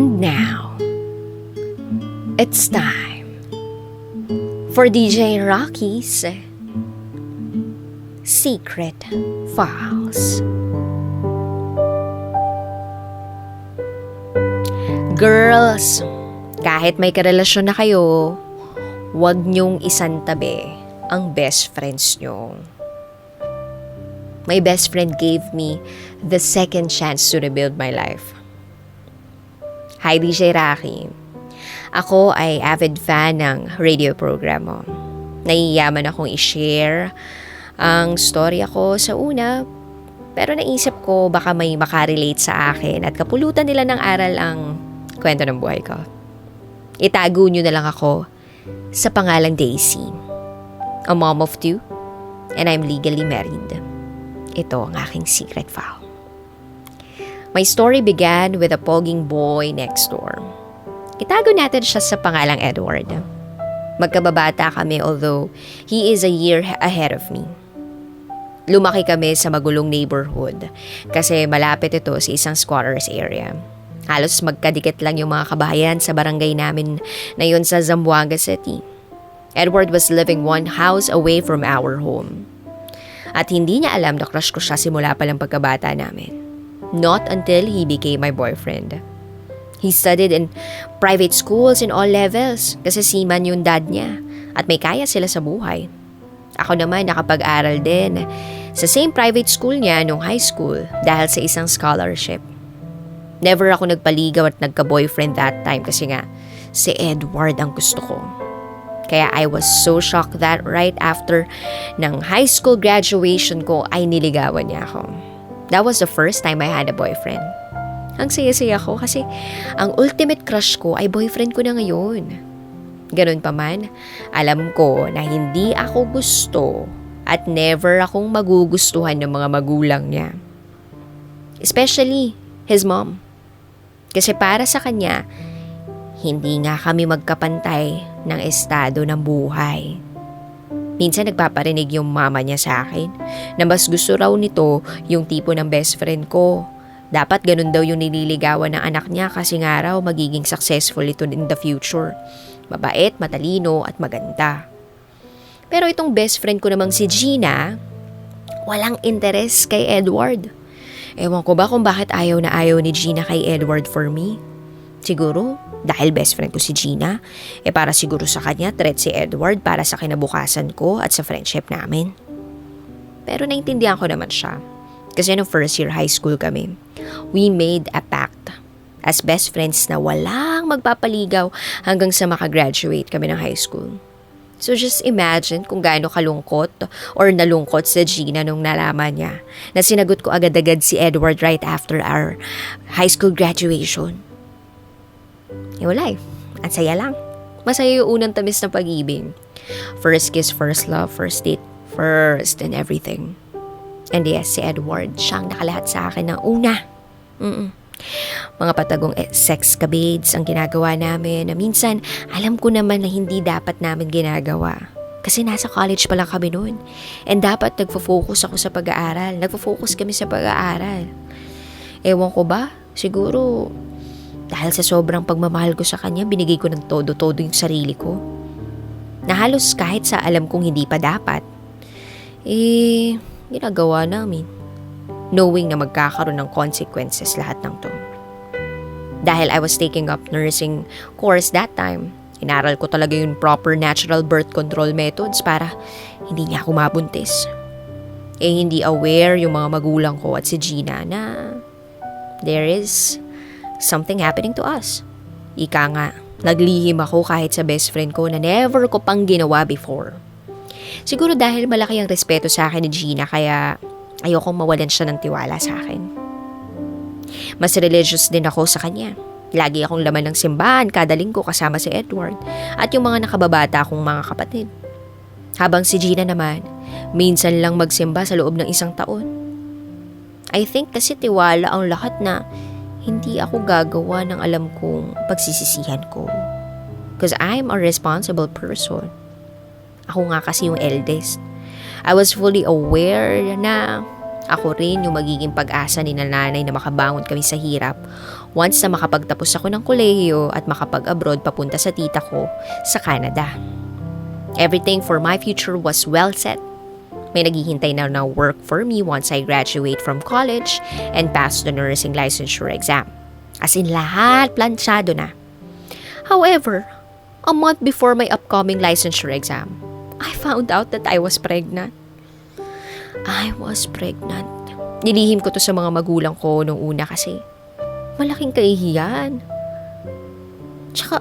And now, it's time for DJ Rocky's Secret Files. Girls, kahit may karelasyon na kayo, huwag niyong isantabi ang best friends niyo. My best friend gave me the second chance to rebuild my life. Hi DJ Rocky. Ako ay avid fan ng radio program mo. Naiyaman akong i-share ang story ako sa una, pero naisip ko baka may makarelate sa akin at kapulutan nila ng aral ang kwento ng buhay ko. Itago nyo na lang ako sa pangalang Daisy. A mom of 2, and I'm legally married. Ito ang aking secret file. My story began with a pogging boy next door. Itago natin siya sa pangalang Edward. Magkababata kami although he is a year ahead of me. Lumaki kami sa magulong neighborhood kasi malapit ito sa isang squatters area. Halos magkadikit lang yung mga kabahayan sa barangay namin na yun sa Zamboanga City. Edward was living one house away from our home. At hindi niya alam na crush ko siya simula pa lang pagkabata namin. Not until he became my boyfriend. He studied in private schools in all levels kasi seaman yung dad niya at may kaya sila sa buhay. Ako naman nakapag-aral din sa same private school niya nung high school dahil sa isang scholarship. Never ako nagpaligaw at nagka-boyfriend that time kasi nga si Edward ang gusto ko. Kaya I was so shocked that right after ng high school graduation ko ay niligawan niya ako. That was the first time I had a boyfriend. Ang saya-saya ko kasi ang ultimate crush ko ay boyfriend ko na ngayon. Ganun pa man, alam ko na hindi ako gusto at never akong magugustuhan ng mga magulang niya. Especially his mom. Kasi para sa kanya, hindi nga kami magkapantay ng estado ng buhay. Minsan nagpaparinig yung mama niya sa akin na mas gusto raw nito yung tipo ng best friend ko. Dapat ganun daw yung nililigawan ng anak niya kasi nga raw magiging successful ito in the future. Mabait, matalino at maganda. Pero itong best friend ko namang si Gina, walang interes kay Edward. Ewan ko ba kung bakit ayaw na ayaw ni Gina kay Edward for me. Siguro, dahil best friend ko si Gina, para siguro sa kanya threat si Edward para sa kinabukasan ko at sa friendship namin. Pero naintindihan ko naman siya. Kasi no first year high school kami, we made a pact as best friends na walang magpapaligaw hanggang sa makagraduate kami ng high school. So just imagine kung gaano kalungkot or nalungkot si Gina nung nalaman niya na sinagot ko agad-agad si Edward right after our high school graduation. Wala eh. At saya lang. Masaya yung unang tamis ng pag-ibig. First kiss, first love, first date, first and everything. And yes, si Edward, siyang nakalahat sa akin ng una. Mga patagong sex kabades ang ginagawa namin na minsan alam ko naman na hindi dapat namin ginagawa. Kasi nasa college pa lang kami noon. And dapat nagfo-focus ako sa pag-aaral. Nagfo-focus kami sa pag-aaral. Ewan ko ba? Siguro dahil sa sobrang pagmamahal ko sa kanya, binigay ko ng todo-todo yung sarili ko. Na halos kahit sa alam kong hindi pa dapat, ginagawa namin. Knowing na magkakaroon ng consequences lahat ng to. Dahil I was taking up nursing course that time, inaral ko talaga yung proper natural birth control methods para hindi niya ako mabuntis. Hindi aware yung mga magulang ko at si Gina na there is something happening to us. Ika nga, naglihim ako kahit sa best friend ko na never ko pang ginawa before. Siguro dahil malaki ang respeto sa akin ni Gina kaya ayokong mawalan siya ng tiwala sa akin. Mas religious din ako sa kanya. Lagi akong laman ng simbahan kada linggo kasama si Edward at yung mga nakababata kong mga kapatid. Habang si Gina naman, minsan lang magsimba sa loob ng isang taon. I think kasi tiwala ang lahat na hindi ako gagawa ng alam kong pagsisisihan ko. Because I'm a responsible person. Ako nga kasi yung eldest. I was fully aware na Ako rin yung magiging pag-asa ni nanay na makabangon kami sa hirap once na makapagtapos ako ng kolehiyo at makapag-abroad papunta sa tita ko sa Canada. Everything for my future was well set. May naghihintay na work for me once I graduate from college and pass the nursing licensure exam. As in lahat, planchado na. However, a month before my upcoming licensure exam, I found out that I was pregnant. Nilihim ko to sa mga magulang ko nung una kasi malaking kahihiyan. Tsaka,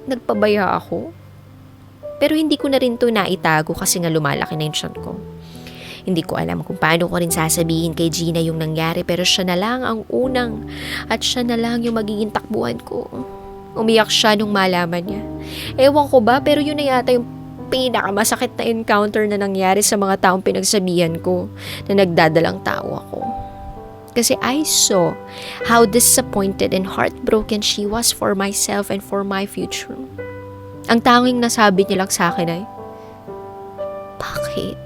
nagpabaya ako. Pero hindi ko na rin to naitago kasi nga lumalaki na yung tiyan ko. Hindi ko alam kung paano ko rin sasabihin kay Gina yung nangyari pero siya na lang ang unang at siya na lang yung magiging takbuhan ko. Umiyak siya nung malaman niya. Ewan ko ba pero yun na yata yung pinakamasakit na encounter na nangyari sa mga taong pinagsabihan ko na nagdadalang tao ako. Kasi I saw how disappointed and heartbroken she was for myself and for my future. Ang tanging nasabi niya lang sa akin ay, Bakit?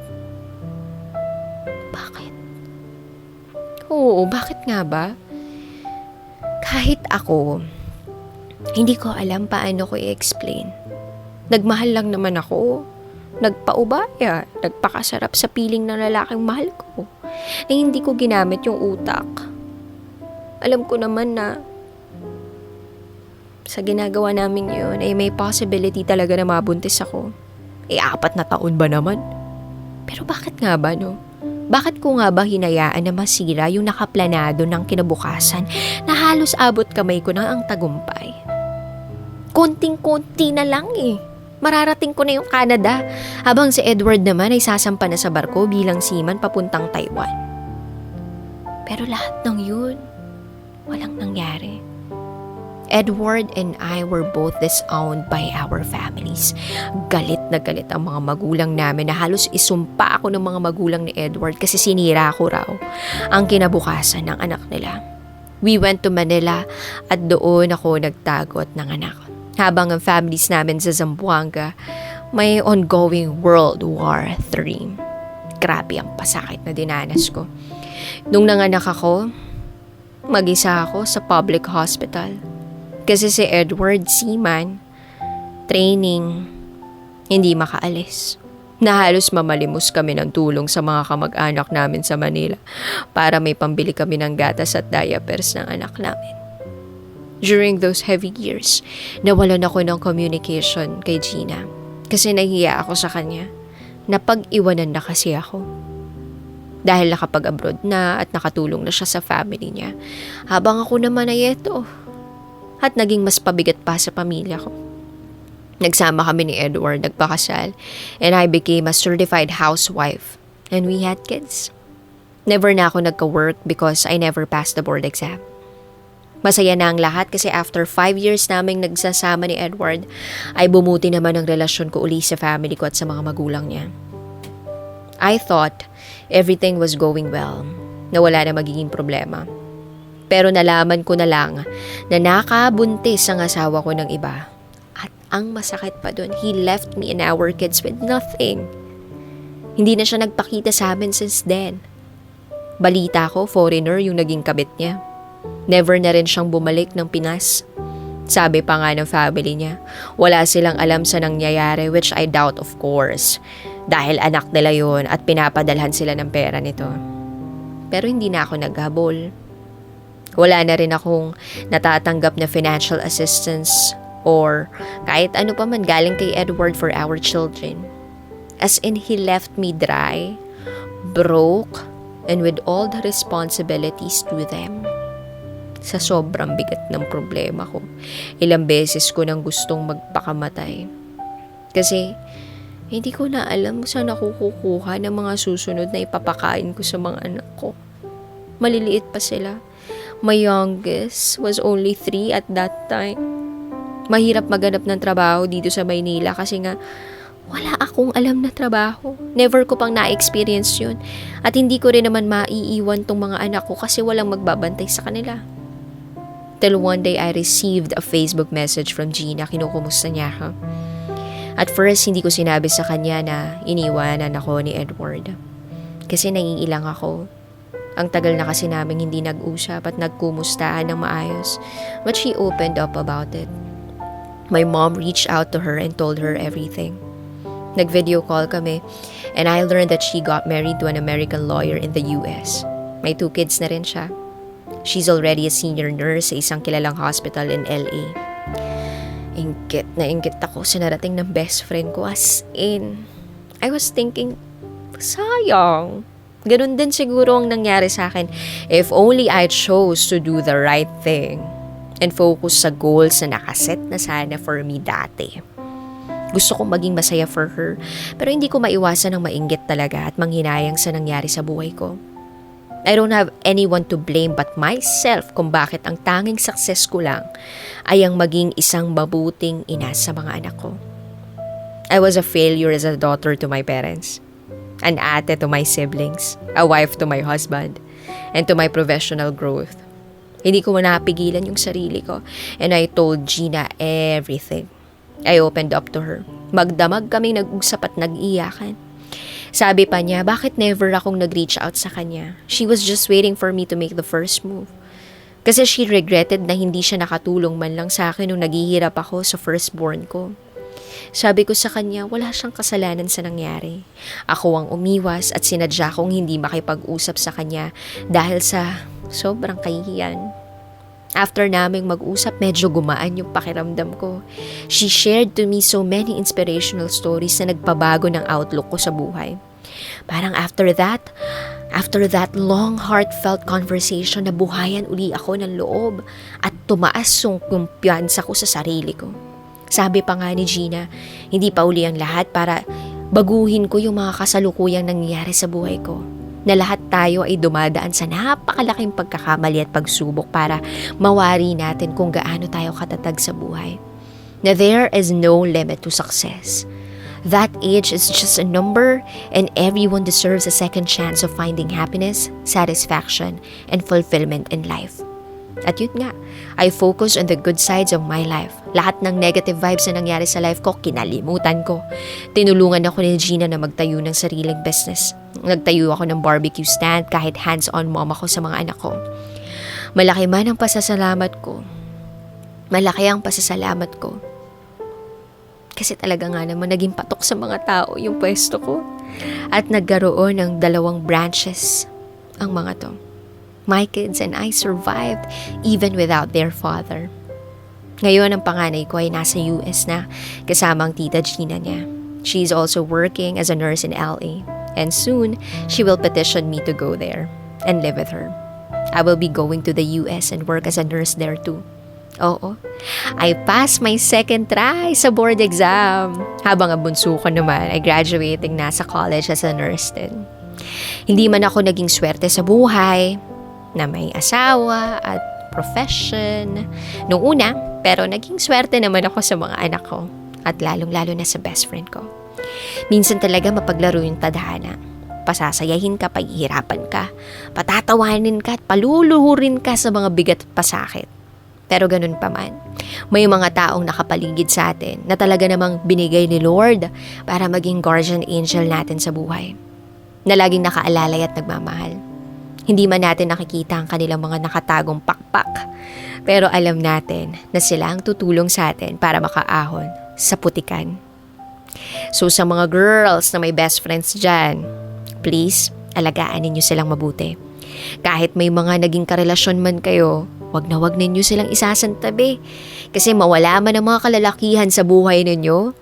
Oo, bakit nga ba? Kahit ako, hindi ko alam paano ko i-explain. Nagmahal lang naman ako. Nagpaubaya. Nagpakasarap sa piling ng lalaking mahal ko. Na hindi ko ginamit yung utak. Alam ko naman na sa ginagawa namin yun ay may possibility talaga na mabuntis ako. 4 na taon ba naman? Pero bakit nga ba no? Bakit ko nga ba hinayaan na masira yung nakaplanado ng kinabukasan na halos abot kamay ko na ang tagumpay? Konting-konti na lang eh. Mararating ko na yung Canada, habang si Edward naman ay sasampa na sa barko bilang seaman papuntang Taiwan. Pero lahat ng yun, walang nangyari. Edward and I were both disowned by our families. Galit na galit ang mga magulang namin na halos isumpa ako ng mga magulang ni Edward kasi sinira ko raw ang kinabukasan ng anak nila. We went to Manila at doon ako nagtago at nanganak. Habang ang families namin sa Zamboanga may ongoing World War III. Grabe ang pasakit na dinanas ko. Nung nanganak ako, mag-isa ako sa public hospital. Kasi si Edward seaman, training, hindi makaalis. Na halos mamalimos kami ng tulong sa mga kamag-anak namin sa Manila para may pambili kami ng gatas at diapers ng anak namin. During those heavy years, nawalan ako ng communication kay Gina kasi nahiya ako sa kanya. Napag-iwanan na kasi ako. Dahil nakapag-abroad na at nakatulong na siya sa family niya. Habang ako naman ay eto. At naging mas pabigat pa sa pamilya ko. Nagsama kami ni Edward, nagpakasal, and I became a certified housewife. And we had kids. Never na ako nagka-work because I never passed the board exam. Masaya na ang lahat kasi after 5 years naming nagsasama ni Edward, ay bumuti naman ang relasyon ko uli sa family ko at sa mga magulang niya. I thought everything was going well, na wala na magiging problema. Pero nalaman ko na lang na nakabuntis ang asawa ko ng iba. At ang masakit pa doon, he left me and our kids with nothing. Hindi na siya nagpakita sa amin since then. Balita ko, foreigner yung naging kabit niya. Never na rin siyang bumalik ng Pinas. Sabi pa nga ng family niya, wala silang alam sa nangyayari, which I doubt of course. Dahil anak nila yun at pinapadalhan sila ng pera nito. Pero hindi na ako naghabol. Wala na rin akong natatanggap na financial assistance or kahit ano pa man galing kay Edward for our children. As in, he left me dry, broke, and with all the responsibilities to them. Sa sobrang bigat ng problema ko, ilang beses ko nang gustong magpakamatay. Kasi hindi ko na alam saan ako kukuha ng mga susunod na ipapakain ko sa mga anak ko. Maliliit pa sila. My youngest was only 3 at that time. Mahirap maghanap ng trabaho dito sa Maynila kasi nga wala akong alam na trabaho. Never ko pang na-experience yun. At hindi ko rin naman maiiwan tong mga anak ko kasi walang magbabantay sa kanila. Till one day I received a Facebook message from Gina. Kinukumusta niya ako. At first, hindi ko sinabi sa kanya na iniwanan ako ni Edward. Kasi nangingilang ako. Ang tagal na kasi namin hindi nag-usap at nagkumustahan ng maayos. But she opened up about it. My mom reached out to her and told her everything. Nag-video call kami and I learned that she got married to an American lawyer in the US. May 2 kids na rin siya. She's already a senior nurse sa isang kilalang hospital in LA. Inggit na inggit ako sa narating ng best friend ko, as in. I was thinking, sayang. Ganun din siguro ang nangyari sa akin if only I chose to do the right thing and focus sa goals na nakaset na sana for me dati. Gusto kong maging masaya for her, pero hindi ko maiwasan ang mainggit talaga at manghinayang sa nangyari sa buhay ko. I don't have anyone to blame but myself kung bakit ang tanging success ko lang ay ang maging isang mabuting ina sa mga anak ko. I was a failure as a daughter to my parents, an ate to my siblings, a wife to my husband, and to my professional growth. Hindi ko napigilan yung sarili ko and I told Gina everything. I opened up to her. Magdamag kaming nag-usap at nag-iyakan. Sabi pa niya, bakit never akong nag-reach out sa kanya? She was just waiting for me to make the first move. Kasi she regretted na hindi siya nakatulong man lang sa akin nung naghihirap ako sa firstborn ko. Sabi ko sa kanya, wala siyang kasalanan sa nangyari. Ako ang umiwas at sinadya kong hindi makipag-usap sa kanya dahil sa sobrang kahihiyan. After naming mag-usap, medyo gumaan yung pakiramdam ko. She shared to me so many inspirational stories na nagpabago ng outlook ko sa buhay. Parang after that long heartfelt conversation, nabuhayan uli ako ng loob at tumaas yung kumpiyansa ko sa sarili ko. Sabi pa nga ni Gina, hindi pa uli ang lahat para baguhin ko yung mga kasalukuyang nangyayari sa buhay ko. Na lahat tayo ay dumadaan sa napakalaking pagkakamali at pagsubok para mawari natin kung gaano tayo katatag sa buhay. Na there is no limit to success. That age is just a number and everyone deserves a second chance of finding happiness, satisfaction, and fulfillment in life. At yun nga, I focus on the good sides of my life. Lahat ng negative vibes na nangyari sa life ko, kinalimutan ko. Tinulungan ako ni Gina na magtayo ng sariling business. Nagtayo ako ng barbecue stand kahit hands-on mom ako sa mga anak ko. Malaki man ang pasasalamat ko. Malaki ang pasasalamat ko. Kasi talaga nga naman naging patok sa mga tao yung pwesto ko. At nagkaroon ng 2 branches ang mga to. My kids and I survived even without their father. Ngayon ang panganay ko ay nasa US na kasama ang tita Gina niya. She's also working as a nurse in LA. And soon, she will petition me to go there and live with her. I will be going to the US and work as a nurse there too. Oo, I passed my second try sa board exam. Habang ang bunso ko naman ay graduating na sa college as a nurse din. Hindi man ako naging swerte sa buhay, na may asawa at profession nung una, pero naging swerte naman ako sa mga anak ko at lalong-lalo na sa best friend ko. Minsan talaga mapaglaro yung tadhana. Pasasayahin ka, paghihirapan ka, patatawanin ka at paluluhurin ka sa mga bigat at pasakit. Pero ganun pa man, may mga taong nakapaligid sa atin na talaga namang binigay ni Lord para maging guardian angel natin sa buhay. Na laging nakaalalay at nagmamahal. Hindi man natin nakikita ang kanilang mga nakatagong pakpak, pero alam natin na sila ang tutulong sa atin para makaahon sa putikan. So sa mga girls na may best friends dyan, please, alagaan ninyo silang mabuti. Kahit may mga naging karelasyon man kayo, wag na wag ninyo silang isasantabi. Kasi mawala man ang mga kalalakihan sa buhay ninyo,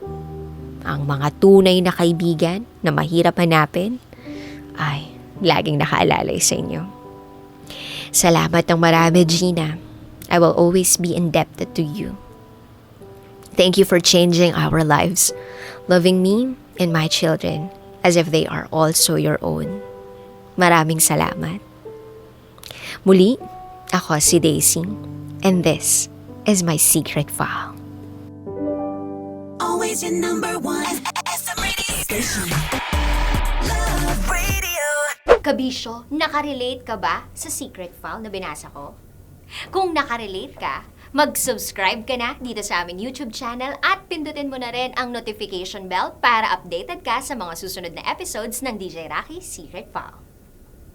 ang mga tunay na kaibigan na mahirap hanapin, ay laging nakaalalay sa inyo. Salamat ng marami, Gina. I will always be indebted to you. Thank you for changing our lives, loving me and my children as if they are also your own. Maraming salamat. Muli, ako si Daisy, and this is my secret file. Always your number one FM radio station. Love Radio. Kabisyo, nakarelate ka ba sa secret file na binasa ko? Kung nakarelate ka, mag-subscribe ka na dito sa aming YouTube channel at pindutin mo na rin ang notification bell para updated ka sa mga susunod na episodes ng DJ Rocky's Secret File.